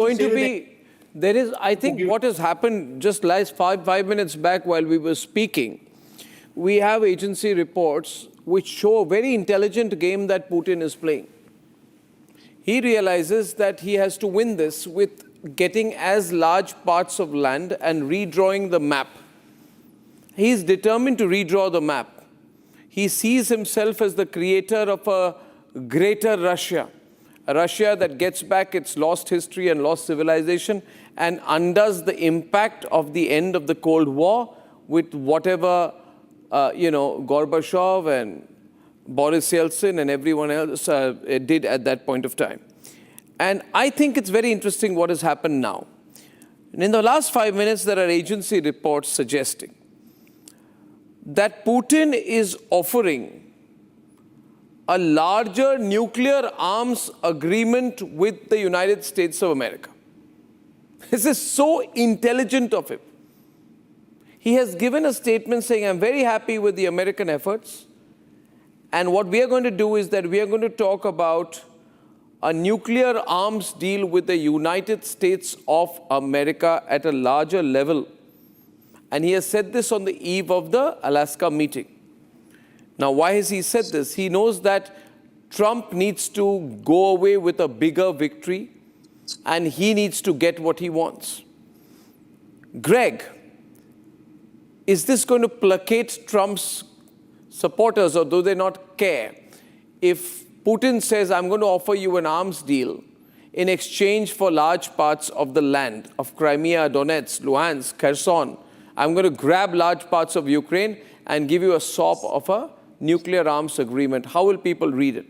going to be, there is, I think what has happened just last five minutes back while we were speaking, we have agency reports which show a very intelligent game that Putin is playing. He realizes that he has to win this with getting as large parts of land and redrawing the map. He is determined to redraw the map. He sees himself as the creator of a greater Russia, a Russia that gets back its lost history and lost civilization and undoes the impact of the end of the Cold War with whatever, Gorbachev and Boris Yeltsin and everyone else did at that point of time. And I think it's very interesting what has happened now. And in the last 5 minutes, there are agency reports suggesting that Putin is offering a larger nuclear arms agreement with the United States of America. This is so intelligent of him. He has given a statement saying, I'm very happy with the American efforts. And what we are going to do is that we are going to talk about a nuclear arms deal with the United States of America at a larger level. And he has said this on the eve of the Alaska meeting. Now, why has he said this? He knows that Trump needs to go away with a bigger victory, and he needs to get what he wants. Greg, is this going to placate Trump's supporters, or do they not care? If Putin says, I'm going to offer you an arms deal in exchange for large parts of the land of Crimea, Donetsk, Luhansk, Kherson, I'm going to grab large parts of Ukraine and give you a sop of a nuclear arms agreement. How will people read it?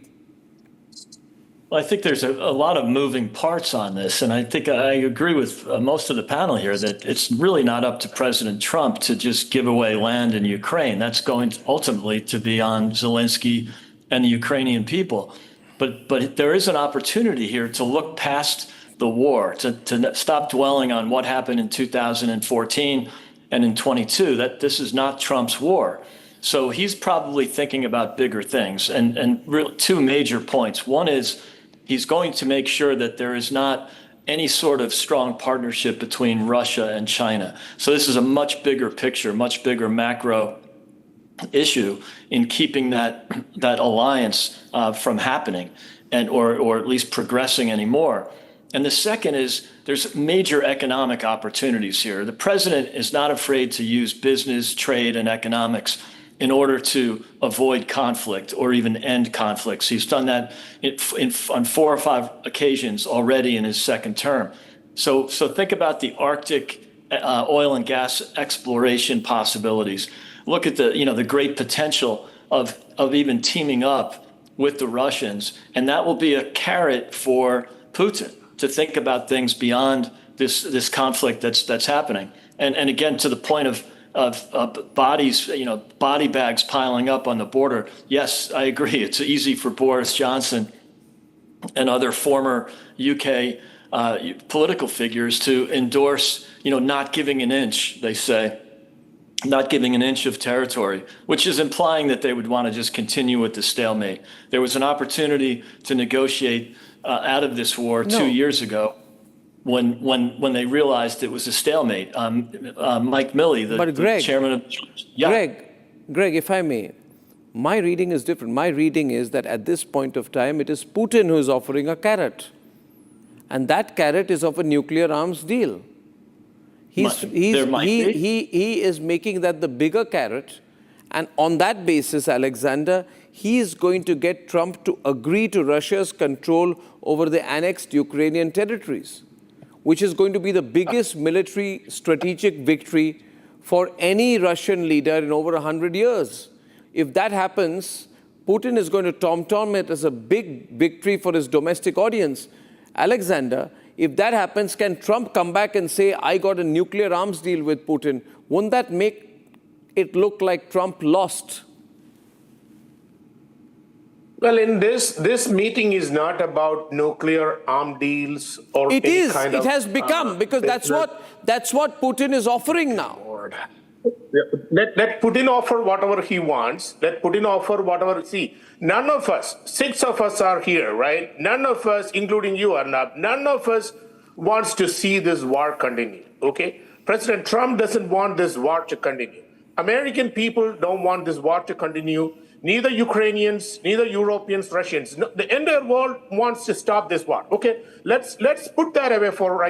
Well, I think there's a lot of moving parts on this, and I think I agree with most of the panel here that it's really not up to President Trump to just give away land in Ukraine. That's going ultimately to be on Zelensky and the Ukrainian people. But there is an opportunity here to look past the war, to stop dwelling on what happened in 2014 and in 22, that this is not Trump's war. So he's probably thinking about bigger things. And really two major points. One is he's going to make sure that there is not any sort of strong partnership between Russia and China. So this is a much bigger picture, much bigger macro issue in keeping that alliance from happening or at least progressing anymore. And the second is there's major economic opportunities here. The president is not afraid to use business, trade, and economics in order to avoid conflict or even end conflicts. He's done that on 4 or 5 occasions already in his second term. So think about the Arctic oil and gas exploration possibilities. Look at the great potential of even teaming up with the Russians, and that will be a carrot for Putin to think about things beyond this conflict that's happening. And again, to the point of bodies, body bags piling up on the border. Yes, I agree. It's easy for Boris Johnson and other former UK political figures to endorse, not giving an inch, they say, not giving an inch of territory, which is implying that they would want to just continue with the stalemate. There was an opportunity to negotiate out of this war 2 years ago when they realized it was a stalemate. Mike Milley, the chairman of... Yeah. Greg, if I may, my reading is different. My reading is that at this point of time, it is Putin who is offering a carrot. And that carrot is of a nuclear arms deal. He is making that the bigger carrot. And on that basis, Alexander, he is going to get Trump to agree to Russia's control over the annexed Ukrainian territories, which is going to be the biggest military strategic victory for any Russian leader in over 100 years. If that happens, Putin is going to tom-tom it as a big victory for his domestic audience. Alexander, if that happens, can Trump come back and say, I got a nuclear arms deal with Putin? Won't that make it look like Trump lost? Well, in this meeting is not about nuclear arm deals or it any is. kind of... It has become, because that's what Putin is offering now. Let Putin offer whatever he wants. Let Putin offer whatever... See, none of us, 6 of us are here, right? None of us, including you, Arnab, none of us wants to see this war continue, okay? President Trump doesn't want this war to continue. American people don't want this war to continue. Neither Ukrainians, neither Europeans, Russians. No, the entire world wants to stop this war, okay? Let's put that away for right